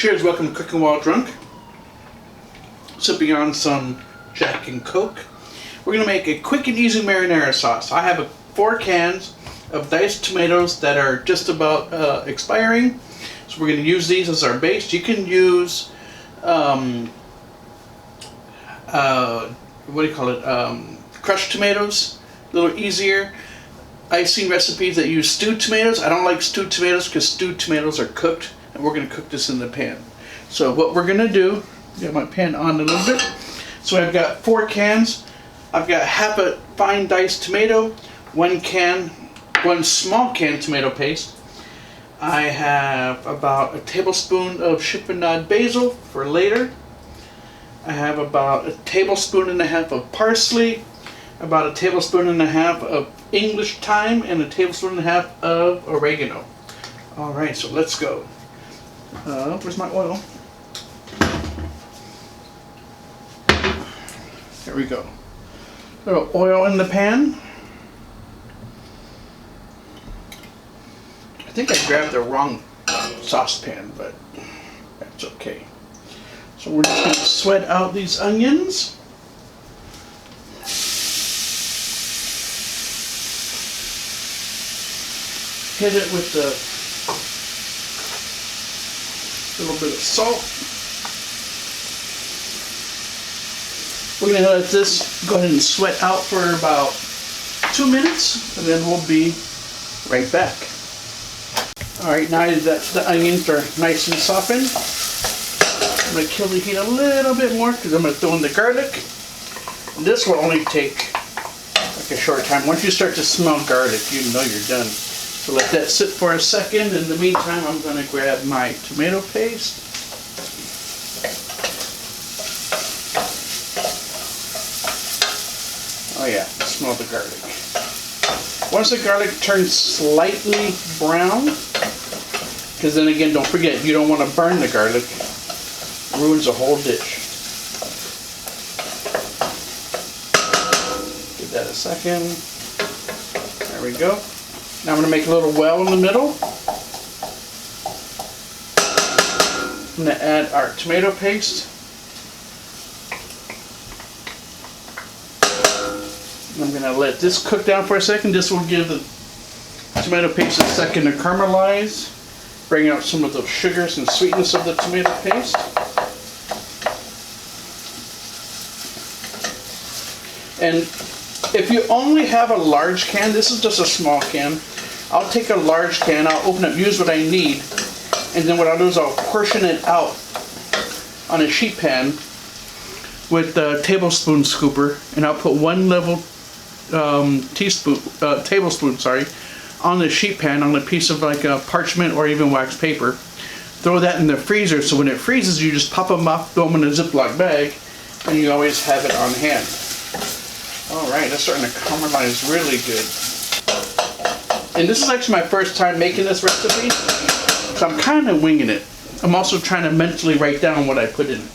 Cheers, welcome to Cooking While Drunk. Sipping on some Jack and Coke. We're going to make a quick and easy marinara sauce. I have 4 cans of diced tomatoes that are just about expiring. So we're going to use these as our base. You can use, crushed tomatoes, a little easier. I've seen recipes that use stewed tomatoes. I don't like stewed tomatoes because stewed tomatoes are cooked, and we're going to cook this in the pan. So what we're going to do, get my pan on a little bit. So I've got 4 cans. I've got half a fine diced tomato, 1 small can tomato paste. I have about a tablespoon of chiffonade basil for later. I have about a tablespoon and a half of parsley, about a tablespoon and a half of English thyme, and a tablespoon and a half of oregano. Alright, so let's go. Where's my oil? There we go. A little oil in the pan. I think I grabbed the wrong saucepan, but that's okay. So we're just going to sweat out these onions. Hit it with a little bit of salt. We're going to let this go ahead and sweat out for about 2 minutes, and then we'll be right back. Alright, now that the onions are nice and softened, I'm going to kill the heat a little bit more because I'm going to throw in the garlic. And this will only take like a short time. Once you start to smell garlic, you know you're done. So let that sit for a second. In the meantime, I'm going to grab my tomato paste. Oh yeah, smell the garlic. Once the garlic turns slightly brown, because then again, don't forget, you don't want to burn the garlic. It ruins the whole dish. Give that a second. There we go. Now I'm going to make a little well in the middle. I'm going to add our tomato paste. I'm going to let this cook down for a second. This will give the tomato paste a second to caramelize, bring out some of the sugars and sweetness of the tomato paste. And if you only have a large can, this is just a small can, I'll take a large can, I'll open up, use what I need, and then what I'll do is I'll portion it out on a sheet pan with a tablespoon scooper, and I'll put 1 level tablespoon on the sheet pan on a piece of like a parchment or even wax paper. Throw that in the freezer, so when it freezes you just pop them off, throw them in a Ziploc bag, and you always have it on hand. Alright, that's starting to caramelize really good. And this is actually my first time making this recipe, so I'm kind of winging it. I'm also trying to mentally write down what I put in.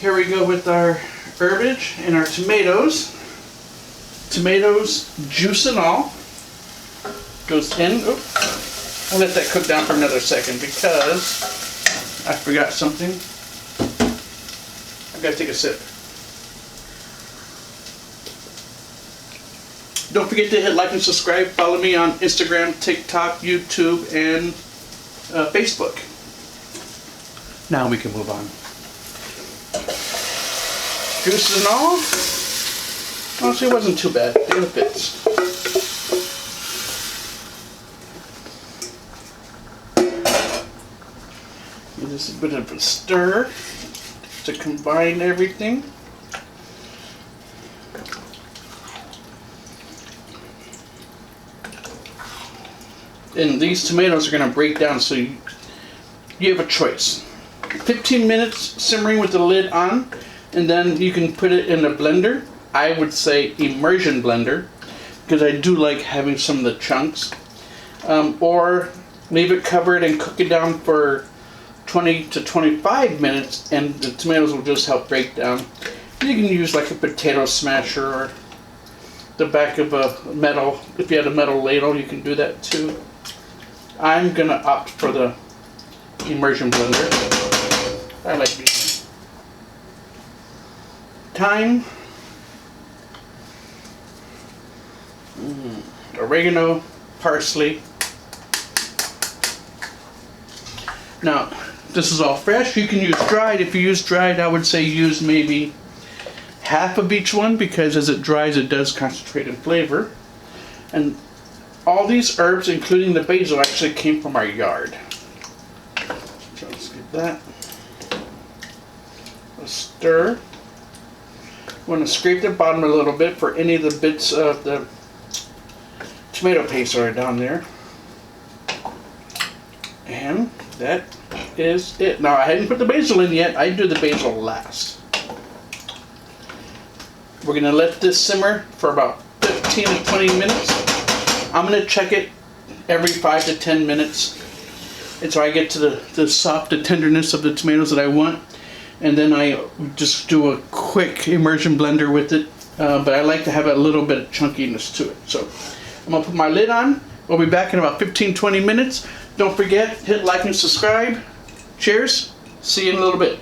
Here we go with our herbage and our tomatoes. Tomatoes, juice and all, goes in. I'll let that cook down for another second because I forgot something. I've got to take a sip. Don't forget to hit like and subscribe. Follow me on Instagram, TikTok, YouTube, and Facebook. Now we can move on. Juice and all. Honestly, it wasn't too bad. It fits. Give this a bit of a stir to combine everything. And these tomatoes are going to break down, so you have a choice. 15 minutes simmering with the lid on, and then you can put it in a blender. I would say immersion blender, because I do like having some of the chunks. Or leave it covered and cook it down for 20 to 25 minutes, and the tomatoes will just help break down. You can use like a potato smasher or the back of a metal, if you had a metal ladle, you can do that too. I'm gonna opt for the immersion blender. I like using thyme, oregano, parsley. Now, this is all fresh. You can use dried. If you use dried, I would say use maybe half of each one, because as it dries, it does concentrate in flavor. And all these herbs, including the basil, actually came from our yard. So let's get that. A stir. You want to scrape the bottom a little bit for any of the bits of the tomato paste that are down there. And that is it. Now, I hadn't put the basil in yet. I do the basil last. We're going to let this simmer for about 15 to 20 minutes. I'm going to check it every 5 to 10 minutes until I get to the soft, the tenderness of the tomatoes that I want. And then I just do a quick immersion blender with it. But I like to have a little bit of chunkiness to it. So I'm going to put my lid on. We'll be back in about 15-20 minutes. Don't forget, hit like and subscribe. Cheers. See you in a little bit.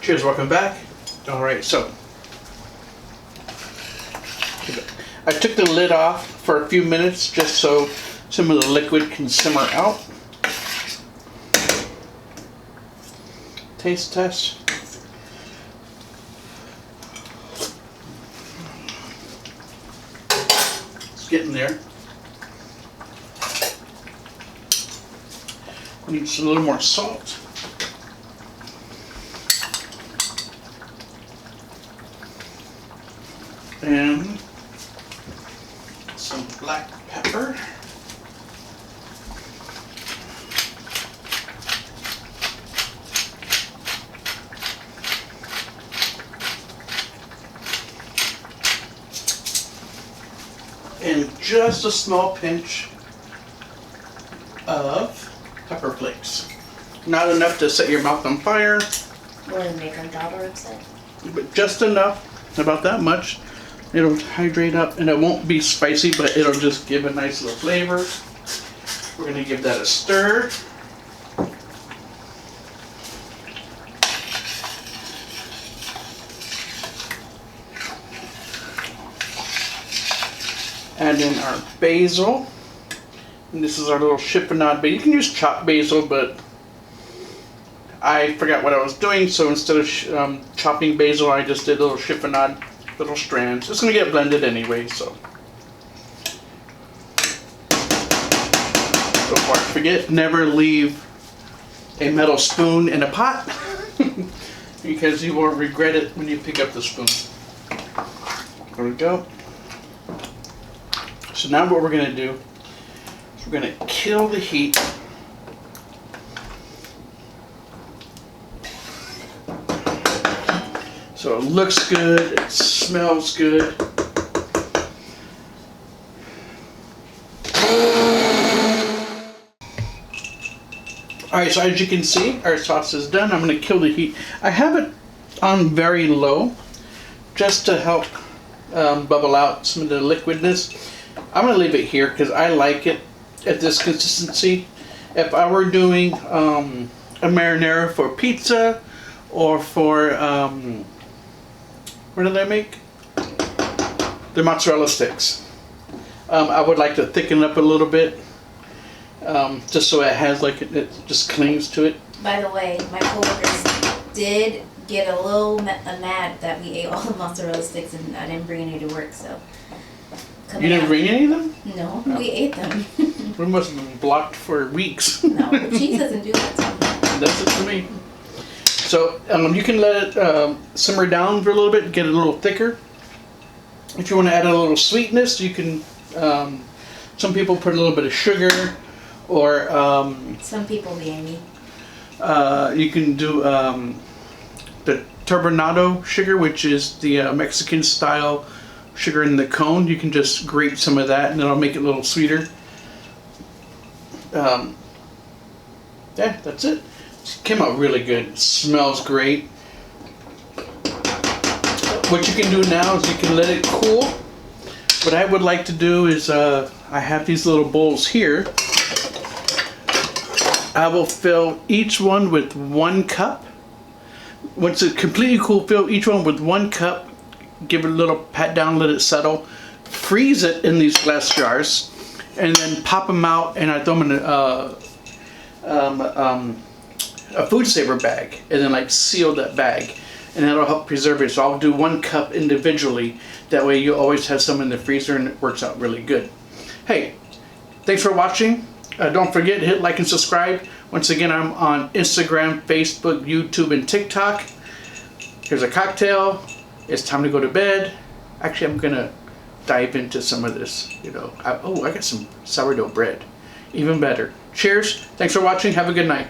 Cheers, welcome back. Alright, so I took the lid off for a few minutes just so some of the liquid can simmer out. Taste test. It's getting there. Needs a little more salt. And some black pepper. And just a small pinch of pepper flakes. Not enough to set your mouth on fire. Will it make our daughter upset? But just enough, about that much. It'll hydrate up and it won't be spicy, but it'll just give a nice little flavor. We're going to give that a stir. Add in our basil. And this is our little chiffonade basil. You can use chopped basil, but I forgot what I was doing, so instead of chopping basil, I just did a little chiffonade, little strands. It's going to get blended anyway, so. Before I forget, never leave a metal spoon in a pot because you will regret it when you pick up the spoon. There we go. So now what we're going to do is we're going to kill the heat. So it looks good, it smells good. Alright, so as you can see, our sauce is done. I'm going to kill the heat. I have it on very low just to help bubble out some of the liquidness. I'm going to leave it here because I like it at this consistency. If I were doing a marinara for pizza or for, what did I make? The mozzarella sticks. I would like to thicken it up a little bit. Just so it has like it just clings to it. By the way, my coworkers did get a little mad that we ate all the mozzarella sticks and I didn't bring any to work, so. You didn't bring any of them? No, we ate them. We must have been blocked for weeks. No, the cheese doesn't do that to me. That's it to me. So you can let it simmer down for a little bit, get it a little thicker. If you want to add a little sweetness, you can. Some people put a little bit of sugar, or some people being me. You can do the turbinado sugar, which is the Mexican style sugar in the cone. You can just grate some of that, and it'll make it a little sweeter. Yeah, that's it. It came out really good. It smells great. What you can do now is you can let it cool what I would like to do is, I have these little bowls here. I will fill each one with 1 cup. Once it's completely cool, fill each one with 1 cup. Give it a little pat down, let it settle. Freeze it in these glass jars, and then pop them out, and I throw them in a food saver bag, and then like seal that bag, and that'll help preserve it. So I'll do 1 cup individually. That way you always have some in the freezer, and it works out really good. Hey, thanks for watching. Don't forget to hit like and subscribe. Once again, I'm on Instagram, Facebook, YouTube, and TikTok. Here's a cocktail. It's time to go to bed. Actually, I'm gonna dive into some of this. I got some sourdough bread. Even better. Cheers. Thanks for watching. Have a good night.